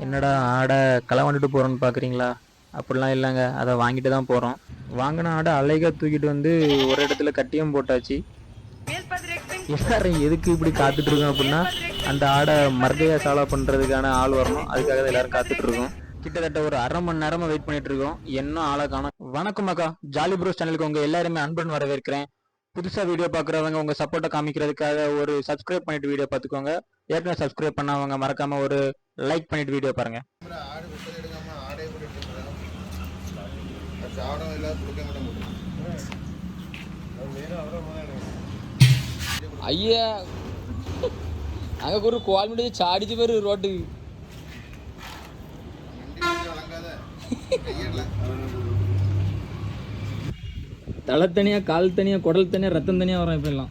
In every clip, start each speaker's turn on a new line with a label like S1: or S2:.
S1: என்னடா ஆடை களை வந்துட்டு போகிறோன்னு பார்க்குறீங்களா? அப்படிலாம் இல்லைங்க, அதை வாங்கிட்டு தான் போகிறோம். வாங்கின ஆடை அழகா தூக்கிட்டு வந்து ஒரு இடத்துல கட்டியும் போட்டாச்சு. எல்லாரும் எதுக்கு இப்படி காத்துட்ருக்கோம் அப்படின்னா, அந்த ஆடை மர்கையா சாலா பண்ணுறதுக்கான ஆள் வரணும். அதுக்காக தான் எல்லாரும் காத்துட்ருக்கோம். கிட்டத்தட்ட ஒரு அரை மணி நேரமாக வெயிட் பண்ணிட்டு இருக்கோம். இன்னும் ஆளை காணோம். வணக்கம் அக்கா, ஜாலி ப்ரோஸ் சேனலுக்கு உங்கள் எல்லாருமே அன்புடன் வரவேற்கிறேன். புதுசாக வீடியோ பார்க்குறவங்க உங்கள் சப்போர்ட்டை காமிக்கிறதுக்காக ஒரு சப்ஸ்கிரைப் பண்ணிட்டு வீடியோ பார்த்துக்கோங்க. ஏற்கனவே சப்ஸ்கிரைப் பண்ணவங்க மறக்காமல் ஒரு லைக் பண்ணிட்டு வீடியோ பாருங்கள்.
S2: ஐயா அங்கே ஒரு கோல் முடிஞ்சு சாடிச்சு பேர் ரோட்டுக்கு. தலை தனியா, கால் தனியா, குடல் தனியா, ரத்தம் தனியா வரும் இப்ப எல்லாம்.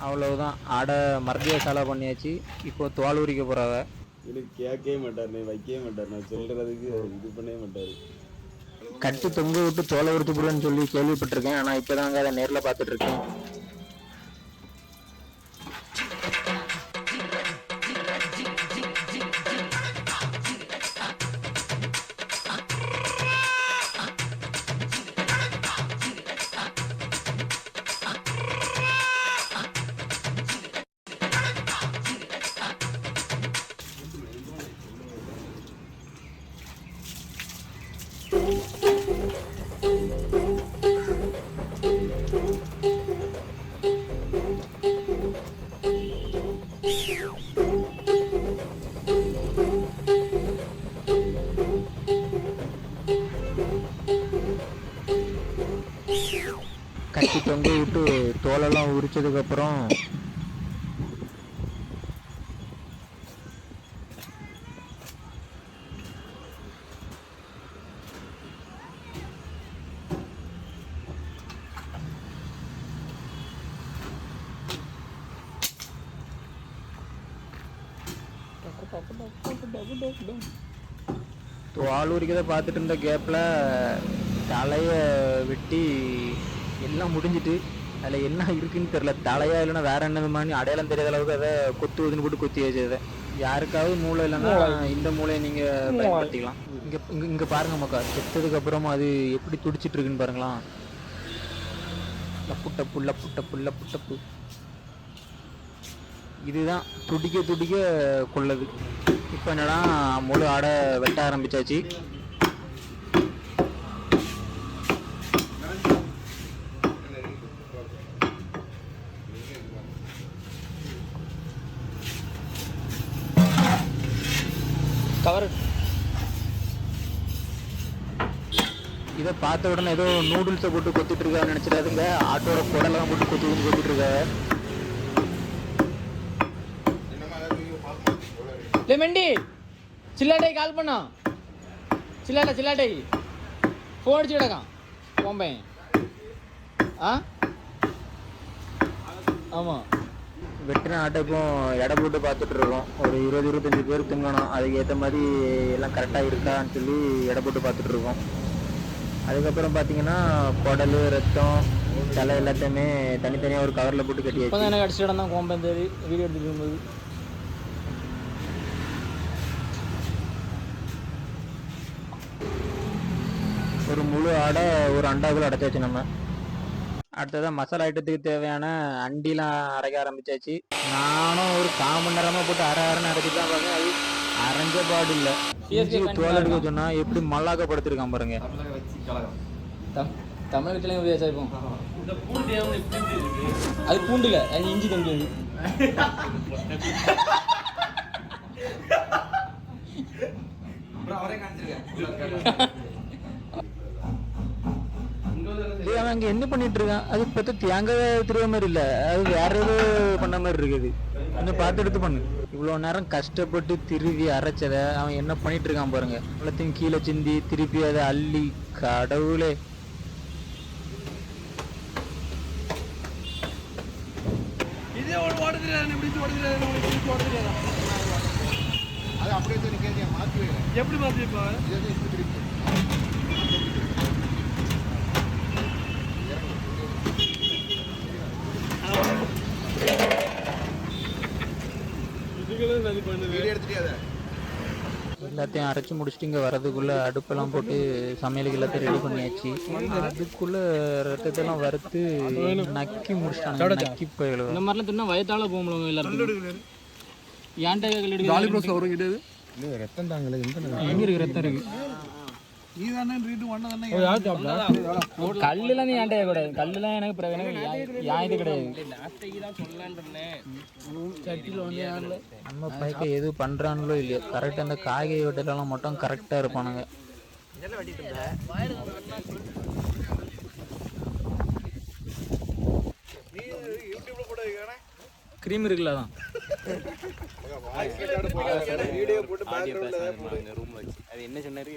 S1: அவ்வளவுதான், ஆடை மர்கையா சாலா பண்ணியாச்சு. இப்போ தோல் உரிக்க போறாவ.
S3: இது கேட்கவே மாட்டார், நீ வைக்கவே மாட்டார், நான் சொல்றதுக்கு இது பண்ணவே மாட்டார்.
S1: கட்டி தொங்க விட்டு தோலை உரித்து போடுன்னு சொல்லி கேள்விப்பட்டிருக்கேன். ஆனால் இப்போதாங்க அதை நேரில் பார்த்துட்டு இருக்கேன். கட்டி தொங்க விட்டு தோலெல்லாம் உரிச்சதுக்கப்புறம் தோல் உரிக்கதை பார்த்துட்டு இருந்த கேப்பில் தலையை வெட்டி எல்லாம் முடிஞ்சிட்டு அதில் என்ன இருக்குன்னு தெரில. தலையா இல்லைன்னா வேற என்ன மாதிரி அடையாளம் தெரியாத அளவுக்கு அதை கொத்துவதுன்னு போட்டு கொத்தி வச்சது. யாருக்காவது மூளை இல்லைன்னா இந்த மூளையை நீங்கள் பயன்படுத்திக்கலாம். இங்கே இங்கே இங்கே பாருங்க மக்கா, செத்ததுக்கு அப்புறமா அது எப்படி துடிச்சிட்டு இருக்குன்னு பாருங்களா. லப்பு டப்பு லப்பு டப்பு லப்பு டப்பு. இதுதான் துடிக்க துடிக்க கொள்ளது. இப்போ என்னடா முழு ஆடை வெட்ட ஆரம்பிச்சாச்சு.
S2: கவர்
S1: இதை பார்த்த உடனே ஏதோ நூடுல்ஸை போட்டு கொத்திட்டு இருக்கான்னு நினைச்சிடாதுங்க. ஆட்டோட குடலாம் போட்டு கொத்திட்டு இருக்காங்க.
S2: மெண்டி சில்லாட்டை கால் பண்ணா, சில்லாட்டை ஃபோன் அடிச்சு கிடக்கான் போம்பேன். ஆமாம்,
S1: வெட்டின ஆட்டைக்கும் எடை போட்டு பார்த்துட்டு இருக்கோம். ஒரு 20-25 பேர் திங்கணும். அதுக்கு ஏற்ற மாதிரி எல்லாம் கரெக்டாக இருக்கான்னு சொல்லி எடை போட்டு பார்த்துட்டு இருக்கோம். அதுக்கப்புறம் பார்த்தீங்கன்னா குடல், ரத்தம், தலை எல்லாத்தையுமே தனித்தனியாக ஒரு கவரில் போட்டு கட்டி
S2: இப்போ தான் எனக்கு அடிச்சு இடம் தான் கோம்பேன் தேதி வீடியோ எடுத்துட்டு இருக்கும்போது.
S1: ஒரு முழு ஆடை ஒரு அண்டாக்குள்ள அடைச்சாச்சு நம்ம. அடுத்ததான் மசாலா ஐட்டத்துக்கு தேவையான அண்டிலாம் அரைக்க ஆரம்பிச்சாச்சு. நானும் ஒரு 1/4 மணி நேரமாக போட்டு அரைன்னு அரைச்சிட்டு தான் பாருங்க. அது அரைஞ்ச பாடு இல்லை. தோல் எடுக்க சொன்னா எப்படி மல்லாக்கப்படுத்திருக்கான் பாருங்க.
S2: தமிழ் வீட்டிலையும் விவசாயிப்போம். அது பூண்டு இல்லை, அது இஞ்சி தம்பி.
S1: அவன் அங்கே என்ன பண்ணிட்டு இருக்கான்? அது பார்த்தா தேங்காய் திருவ மாதிரி இல்லை, அது வேற ஏதோ பண்ண மாதிரி இருக்குது. கொஞ்சம் பார்த்து எடுத்து பண்ணு. இவ்வளோ நேரம் கஷ்டப்பட்டு திருவி அரைச்சதை அவன் என்ன பண்ணிட்டு இருக்கான் பாருங்க. எல்லாத்தையும் கீழே சிந்தி திருப்பி அதை அள்ளி, கடவுளே.
S4: அது அப்படியே மாற்றி எப்படி மாற்றி
S1: எல்லாத்தையும் அரைச்சி முடிச்சுட்டு இங்கே வரதுக்குள்ளே அடுப்பெல்லாம் போட்டு சமையலுக்கு எல்லாத்தையும் ரெடி பண்ணியாச்சு. அதுக்குள்ளே ரத்தத்தெல்லாம் வறுத்து நக்கி முடிச்சிட்டாங்க. நக்கி போயிடுவேன்.
S2: இந்த மாதிரிலாம் தின்னா வயத்தால போக முடியும் எல்லாருக்கும்.
S4: ரத்தம் தாங்களே
S2: எங்க இருக்கு ரத்தம் இருக்கு. கல்லுலாம் நீ ஏன்டா கூடாது. கல்லுலாம் எனக்கு இது கிடையாது.
S1: நம்ம பைக்க எது பண்ணுறாங்களோ இல்லையோ கரெக்டாக அந்த காய்கறி வெட்டலாம் மட்டும் கரெக்டாக இருப்பானுங்க.
S2: கிரீம் இருக்குல்ல தான்
S4: அது என்ன சொன்னாரு?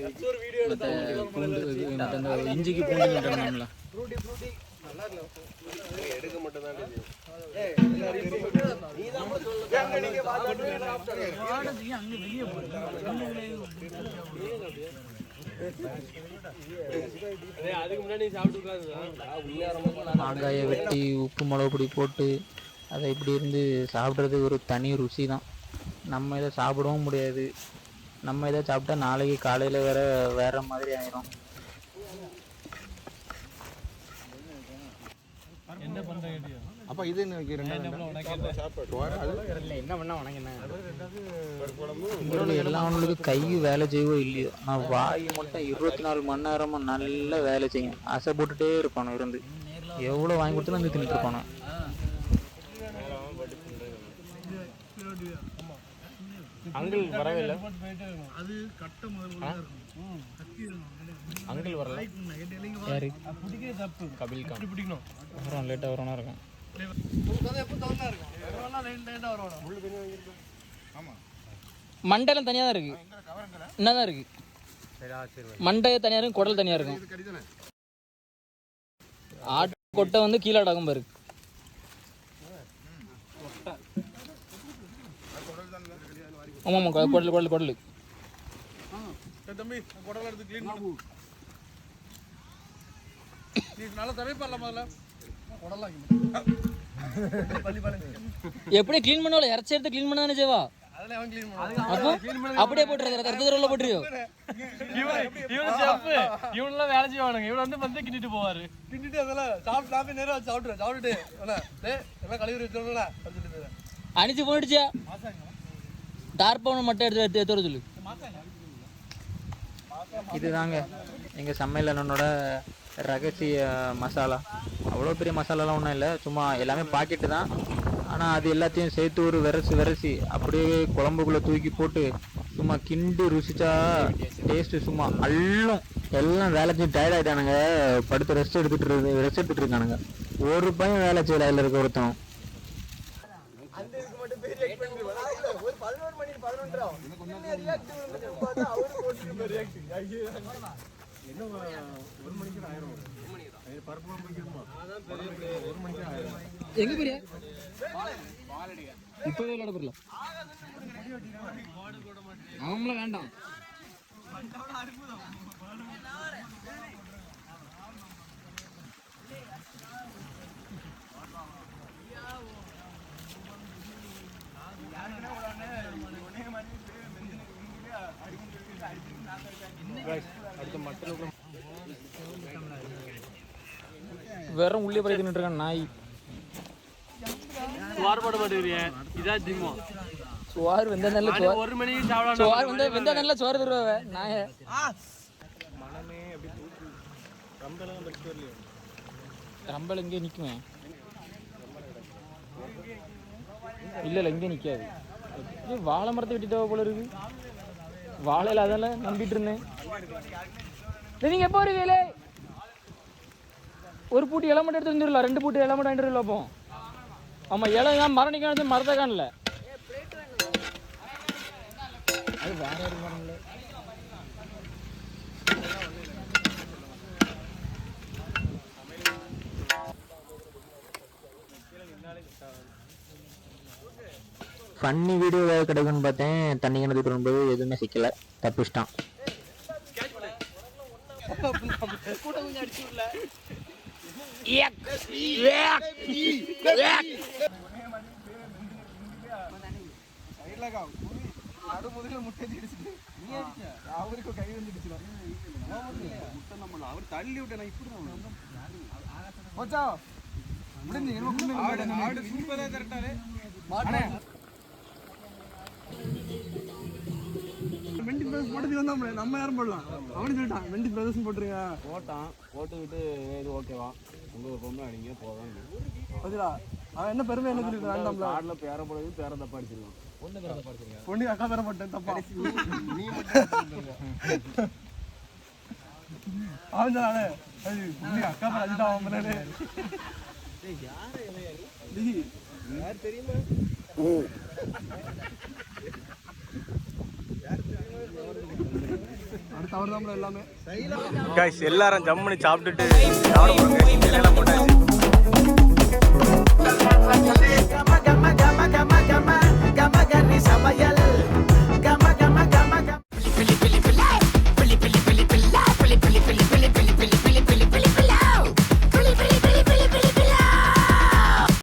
S2: இஞ்சிக்கு பூண்டு
S3: எடுக்க மட்டும் தான்
S1: மாங்காயை வெட்டி உப்பு மிளகு பொடி போட்டு அதை இப்படி இருந்து சாப்பிட்றது ஒரு தனி ருசி தான். நம்ம இதை சாப்பிடவும் முடியாது. நம்ம இதை சாப்பிட்டா நாளைக்கு காலையில் வேற மாதிரி ஆயிரும்.
S4: அப்ப இது என்ன
S1: எல்லாவங்களுக்கு கை வேலை செய்வோ இல்லையோ, நான் வாய் மட்டும் 24 மணி நேரமும் நல்லா வேலை செய்யும். ஆசை போட்டுட்டே இருப்பானு இருந்து எவ்வளோ வாங்கி கொடுத்தாலும் வந்து தின்னுட்டு இருப்பானு.
S4: அங்கிள் வரவே இல்லை. அங்கிள் வரல.
S1: யாரு?
S4: கபில் கான்
S1: வரும், லேட்டாக வரணும் இருக்கும்.
S2: மண்டைலாம் தனியாக தான் இருக்கு. என்னதான் இருக்கு? மண்டை தனியாக இருக்கும், குடல் தனியாக இருக்கும். ஆட்டு கொட்டை வந்து கீழாடாகும் பாரு. ஆமாம் குடல் குடல் குடல்.
S5: தம்பி குடல் எடுத்து க்ளீன் பண்ணு. நீ நல்லா தவிர்ப்பல முதல்ல குடலாம்
S2: எப்படி க்ளீன் பண்ணவல இறச்சி எடுத்து க்ளீன் பண்ணானே சேவா.
S5: அதெல்லாம் அவன் க்ளீன் பண்ணுவான்.
S2: அப்போ அப்படியே போட்டுறது ரத்த ரோல போட்டுறியோ.
S5: இவன் செஃப் இவனெல்லாம் வேலை செய்வானுங்க. இவன் வந்து கிண்டிட்டு போவாரு. கிண்டிட்டு அதெல்லாம் சாப்பிட்டு நேரா சாப்பிட்டுட்டு டேய் எல்லாம் கழுவி வச்சோம்ல சொல்லிட்டு
S2: அணிச்சு போயிடுச்சியா. டார்பவுன் மட்டும் எடுத்து வர சொல்லு.
S1: இதுதாங்க எங்கள் சமையல் அண்ணனோட ரகசிய மசாலா. அவ்வளோ பெரிய மசாலாலாம் ஒன்றும் இல்லை, சும்மா எல்லாமே பாக்கெட்டு தான். ஆனால் அது எல்லாத்தையும் சேர்த்து ஒரு விரசி அப்படியே குழம்புக்குள்ளே தூக்கி போட்டு சும்மா கிண்டி ருசிச்சா டேஸ்ட்டு சும்மா அள்ளும். எல்லாம் வேலை செஞ்சு டயர்ட் ஆகிட்டானுங்க, படுத்து ரெஸ்ட் எடுத்துட்டு இருக்கானுங்க. ஒரு பையன் வேலை செய்யல. அதில் இருக்க ஒருத்தன்
S2: எங்க போறியா? இப்போ விளையாட போறல. அவங்கள வேண்டாம். வெறும் உள்ளே போய் தின்னுட்டு இருக்கான் நாய்.
S5: சோறு போட மாட்டேங்கிறிய இதா திம்மோ.
S2: சோறு வெந்த நல்ல சோறு. ஒரு மணிக்கு சாப்பிடலாம். சோறு வெந்த நல்ல சோறு தருவ நாய. மனமே அப்படி ரம்பலாம் பட்டு வரலையே. ரம்பல இங்கே நிக்குமே. இல்ல இங்கே நிக்காது. இது வாழை மரத்தை வெட்டிட்டவ போல இருக்கு. வாழையில அதெல்லாம் நம்பிட்டு இருந்தேன். நீங்க எப்போ வருவீங்களே? ஒரு பூட்டி இலை மட்டும் எடுத்து வந்துடலாம். 2 பூட்டி இலை மட்டும் வாங்கிட்டு வரலாம். ஆமா இலை தான் மரம் நிற்கானது, மரத்தை காணல. அது வேற ஒரு மரம் இல்லை.
S1: ஃபன்னி வீடியோ ஏதாவது கிடைக்கும்னு பார்த்தேன். தண்ணி கிணத்து வரும்போது எதுவுமே சிக்கல, தப்பிச்சிட்டான்.
S5: அவருக்கு கை வந்துடுச்சு
S3: அவர் தள்ளி விட்டு நான் இப்படி
S5: போச்சா முடிஞ்சு
S3: ஆடு சூப்பரா கரெக்டாரு
S5: வெண்டி பிரதர்ஸ் போட்டது வந்தா நம்ம யாரும் போடலாம் அவனு சொல்லிட்டான் வெண்டி பிரதர்ஸ் போட்டுருங்க
S3: போட்டான் போட்டுக்கிட்டு இது ஓகேவா உங்க பொண்ணு அடிங்க போதான்
S5: அதுடா அவன் என்ன பெருமை என்ன சொல்லிட்டு வேண்டாம்ல
S3: ஆடுல பேர போடுறது பேர தப்பா அடிச்சிருக்கான்
S5: பொண்ணு அக்கா பேர போட்டேன் தப்பா
S3: நீ
S5: அவன் தானே அக்கா பேர அடிதான் அவன் மேலே
S3: யார் தெரியுமா
S5: அடுத்த அவர் தான் எல்லாமே
S4: எல்லாரும் ஜம்முன்னு சாப்பிட்டுட்டு சாப்பிட போறாங்க.